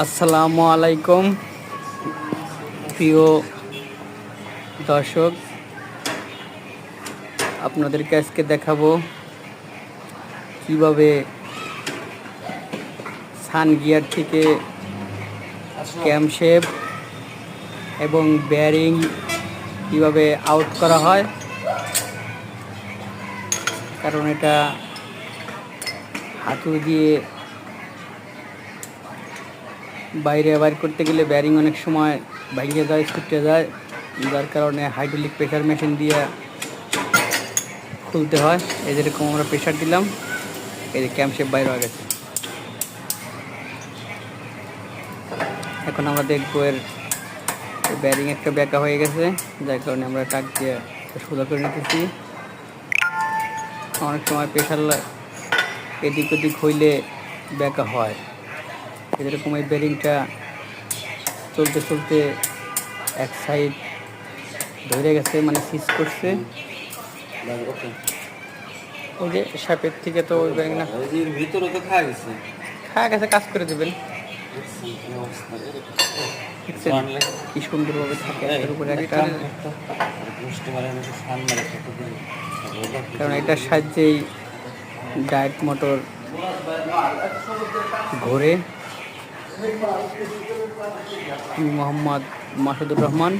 আসসালামু আলাইকুম প্রিয় দর্শক, আপনাদেরকে আজকে দেখাবো কিভাবে সান গিয়ার থেকে ক্যামশেফ এবং বেয়ারিং কিভাবে আউট করা হয়। কারণ এটা হাতুড়ি দিয়ে বাইরে বাইর করতে গেলে বেয়ারিং অনেক সময় ভেঙে যায়, ছুটে যায়, যার কারণে হাইড্রোলিক প্রেশার মেশিন দিয়ে খুলতে হয়। এই যেরকম আমরা প্রেশার দিলাম, এই যে ক্যামশেফ বাইরে হয়ে গেছে। এখন আমরা দেখবো এর বেয়ারিং একটা বেঁকা হয়ে গেছে, যার কারণে আমরা টাক দিয়ে সোজা করে নিতেছি। অনেক সময় প্রেশার এদিক ওদিক হইলে বেঁকা হয়। এরকম এই বেয়ারিংটা চলতে চলতে এক সাইড ধরে গেছে, মানে সিজ করছে। ওই যে সাপের থেকে তো ওই বেয়ারিং না ভিতরে তো খাওয়া গেছে, কাজ করে দেবেন। কি সুন্দরভাবে থাকে এর উপরে একটা, কারণ এটার সাহায্যেই ডায়েট মোটর ঘোরে। আমি মোহাম্মদ মাসুদুর রহমান।